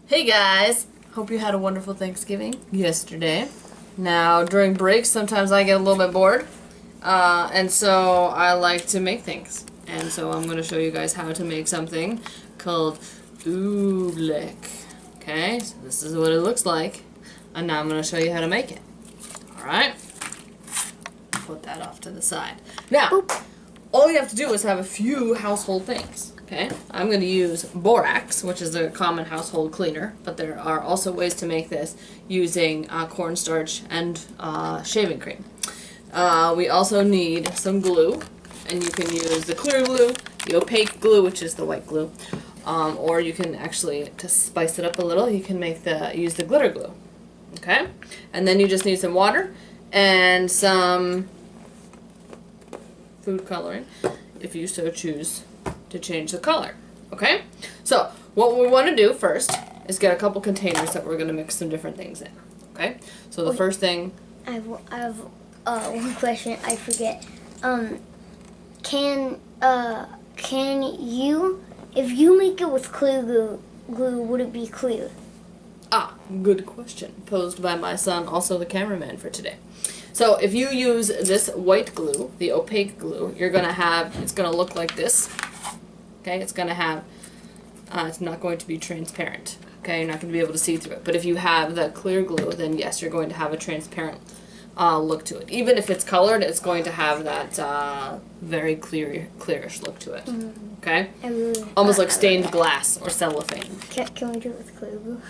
Hey guys! Hope you had a wonderful Thanksgiving yesterday. Now, during breaks, sometimes I get a little bit bored, and so I like to make things. And so I'm going to show you guys how to make something called oobleck. Okay, so this is what it looks like, and now I'm going to show you how to make it. Alright? Put that off to the side. Now, all you have to do is have a few household things. Okay, I'm going to use borax, which is a common household cleaner, but there are also ways to make this using cornstarch and shaving cream. We also need some glue, and you can use the clear glue, the opaque glue, which is the white glue, or you can actually, to spice it up a little, you can use the glitter glue. Okay, and then you just need some water and some food coloring, if you so choose to change the color. Okay? So, what we want to do first is get a couple containers that we're going to mix some different things in. Okay? So the first thing... I have one question. I forget. Can you, if you make it with clear glue, would it be clear? Ah, good question. Posed by my son, also the cameraman for today. So if you use this white glue, the opaque glue, you're going to have, it's going to look like this. Okay, it's going to have, it's not going to be transparent. Okay, you're not going to be able to see through it. But if you have the clear glue, then yes, you're going to have a transparent look to it. Even if it's colored, it's going to have that very clearish look to it. Okay? Almost like stained glass or cellophane. Can we do it with clear glue?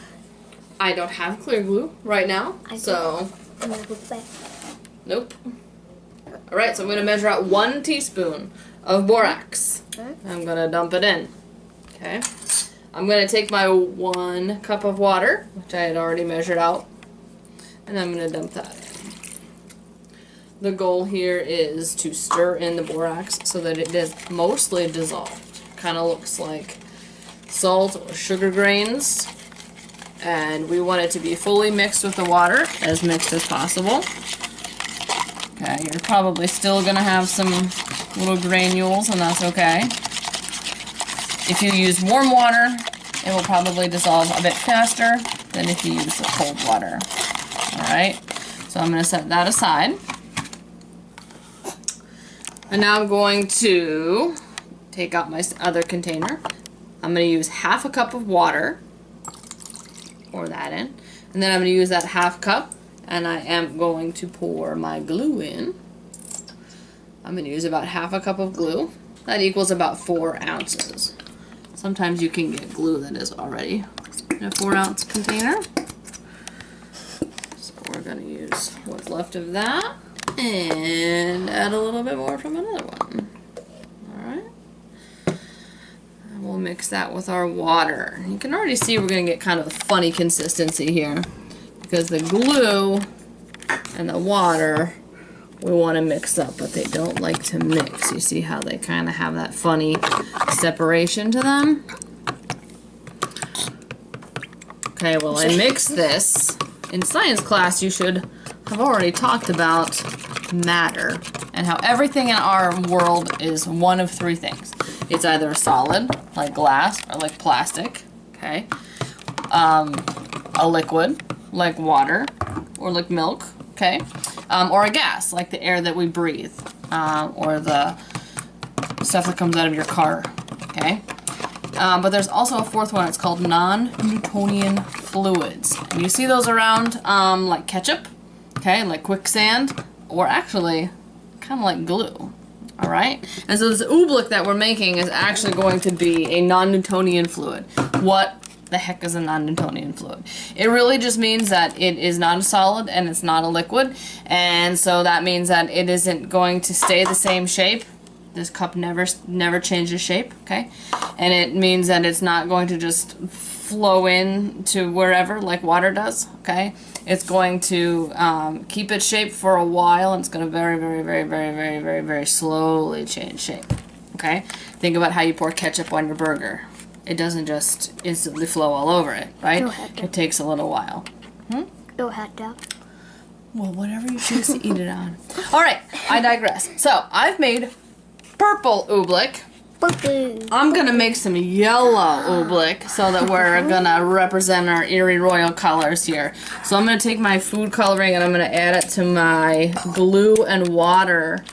I don't have clear glue right now, so... I'm going to put back. Nope. Alright, so I'm going to measure out 1 teaspoon of borax. I'm going to dump it in. Okay. I'm going to take my 1 cup of water, which I had already measured out, and I'm going to dump that in. The goal here is to stir in the borax so that it is mostly dissolved. Kind of looks like salt or sugar grains. And we want it to be fully mixed with the water, as mixed as possible. Okay, you're probably still going to have some little granules, and that's okay. If you use warm water, it will probably dissolve a bit faster than if you use the cold water. Alright, so I'm going to set that aside. And now I'm going to take out my other container. I'm going to use half a cup of water. Pour that in. And then I'm going to use that half cup, and I am going to pour my glue in. I'm going to use about half a cup of glue. That equals about 4 ounces. Sometimes you can get glue that is already in a 4-ounce container. So we're going to use what's left of that and add a little bit more from another one. Alright. And we'll mix that with our water. You can already see we're going to get kind of a funny consistency here because the glue and the water we want to mix up, but they don't like to mix. You see how they kind of have that funny separation to them? Okay, well I mixed this. In science class you should have already talked about matter and how everything in our world is one of 3 things. It's either a solid, like glass, or like plastic, okay? A liquid, like water, or like milk, okay? Or a gas, like the air that we breathe, or the stuff that comes out of your car, okay? But there's also a 4th one, it's called non-Newtonian fluids. And you see those around like ketchup, okay, like quicksand, or actually kind of like glue, alright? And so this oobleck that we're making is actually going to be a non-Newtonian fluid. What the heck is a non-Newtonian fluid? It really just means that it is not a solid and it's not a liquid, and so that means that it isn't going to stay the same shape. This cup never changes shape, okay? And it means that it's not going to just flow in to wherever like water does, okay? It's going to keep its shape for a while, and it's going to very slowly change shape, okay? Think about how you pour ketchup on your burger. It doesn't just instantly flow all over it, right? It takes a little while. No hot dog. Well, whatever you choose to eat it on. Alright, I digress. So, I've made purple oobleck, Purple. I'm gonna make some yellow oobleck so that we're gonna represent our Erie Royal colors here. So I'm gonna take my food coloring and I'm gonna add it to my glue and water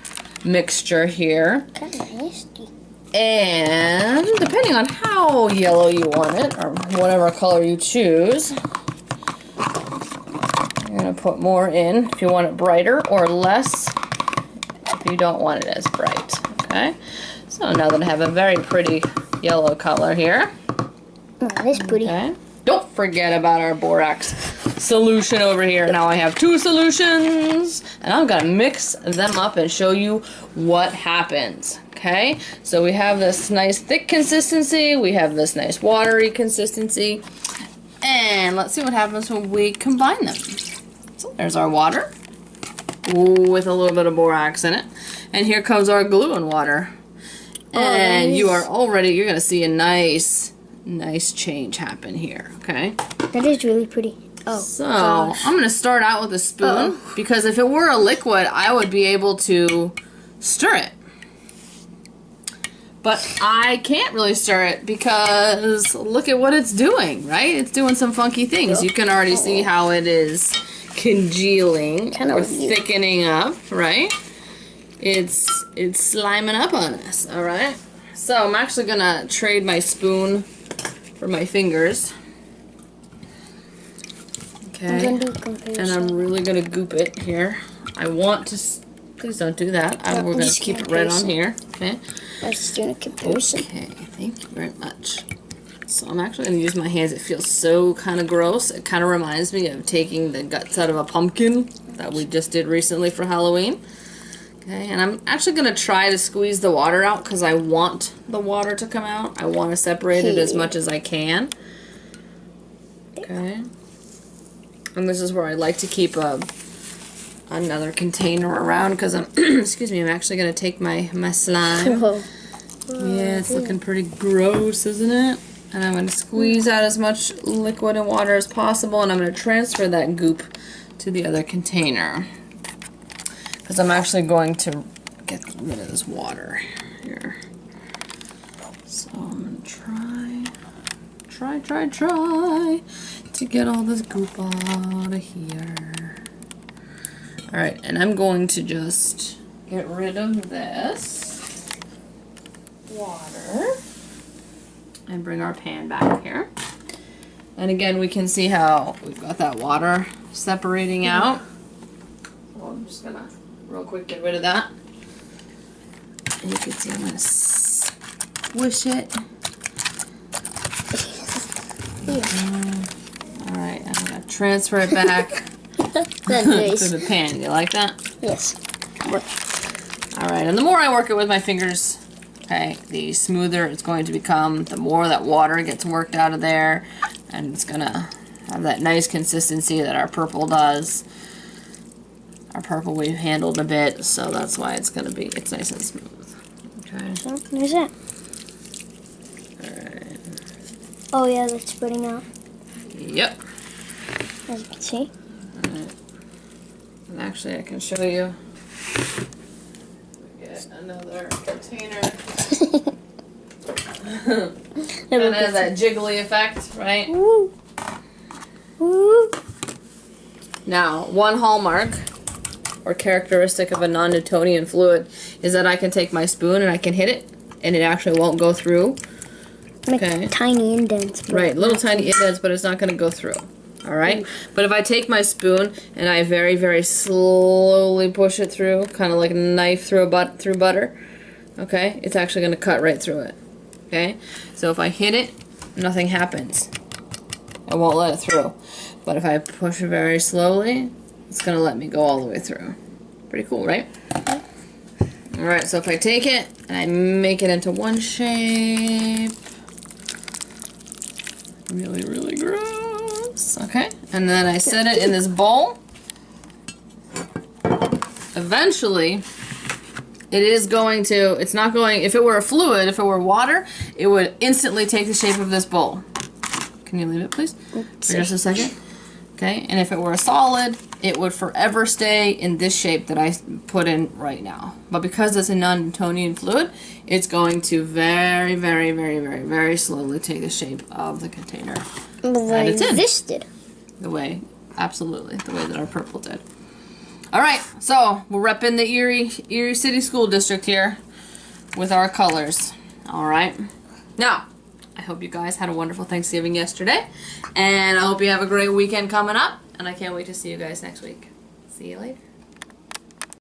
mixture here. Kind of nasty. And depending on how yellow you want it, or whatever color you choose, you're gonna put more in if you want it brighter, or less if you don't want it as bright. Okay. So now that I have a very pretty yellow color here. Oh, that is pretty. Okay. Don't forget about our borax solution over here. Now I have 2 solutions, and I'm gonna mix them up and show you what happens. Okay, so we have this nice thick consistency, we have this nice watery consistency, and let's see what happens when we combine them. So there's our water with a little bit of borax in it, and here comes our glue and water. And nice. you're gonna see a nice change happen here, okay? That is really pretty. Oh, so gosh. I'm gonna start out with a spoon, because if it were a liquid, I would be able to stir it. But I can't really stir it because look at what it's doing, right? It's doing some funky things. You can already see how it is congealing or thickening up, right? It's sliming up on us, all right? So I'm actually gonna trade my spoon for my fingers. Okay, and I'm really gonna goop it here. I want to, please don't do that. We're gonna keep it right on here, okay? I was just doing a comparison. Okay, thank you very much. So I'm actually gonna use my hands. It feels so kind of gross. It kind of reminds me of taking the guts out of a pumpkin that we just did recently for Halloween. Okay, and I'm actually going to try to squeeze the water out because I want the water to come out. I want to separate it as much as I can. Okay. And this is where I like to keep another container around because I'm, excuse me, I'm actually going to take my slime. Yeah, it's looking pretty gross, isn't it? And I'm going to squeeze out as much liquid and water as possible, and I'm going to transfer that goop to the other container. Because I'm actually going to get rid of this water here. So I'm going to try to get all this goop out of here. Alright, and I'm going to just get rid of this water and bring our pan back here. And again, we can see how we've got that water separating out. So I'm just going to real quick get rid of that. And you can see I'm going to squish it. Alright, I'm going to transfer it back to the pan. You like that? Yes. Alright, and the more I work it with my fingers, okay, the smoother it's going to become, the more that water gets worked out of there, and it's going to have that nice consistency that our purple does. Our purple we've handled a bit, so that's why it's going to be, it's nice and smooth. Okay. So, there's that. Alright. Oh yeah, that's spreading out. Yep. As you can see. Alright. And actually I can show you. Get another container. And it has that jiggly effect, right? Woo. Woo. Now, one hallmark or characteristic of a non-Newtonian fluid is that I can take my spoon and I can hit it and it actually won't go through. Make tiny indents. Right, little tiny indents, but it's not going to go through. Alright? But if I take my spoon and I very, very slowly push it through, kind of like a knife through butter, okay, it's actually going to cut right through it. Okay? So if I hit it, nothing happens. I won't let it through. But if I push it very slowly, it's going to let me go all the way through. Pretty cool, right? Alright, so if I take it and I make it into one shape, really, really gross. Okay, and then I set it in this bowl. Eventually, it is going to, it's not going, if it were a fluid, if it were water, it would instantly take the shape of this bowl. Can you leave it, please? For just a second. Okay, and if it were a solid, it would forever stay in this shape that I put in right now. But because it's a non-Newtonian fluid, it's going to very, very, very, very, very slowly take the shape of the container. That existed. Absolutely, the way that our purple did. All right, so we're repping the Erie City School District here with our colors. All right, now I hope you guys had a wonderful Thanksgiving yesterday, and I hope you have a great weekend coming up, and I can't wait to see you guys next week. See you later.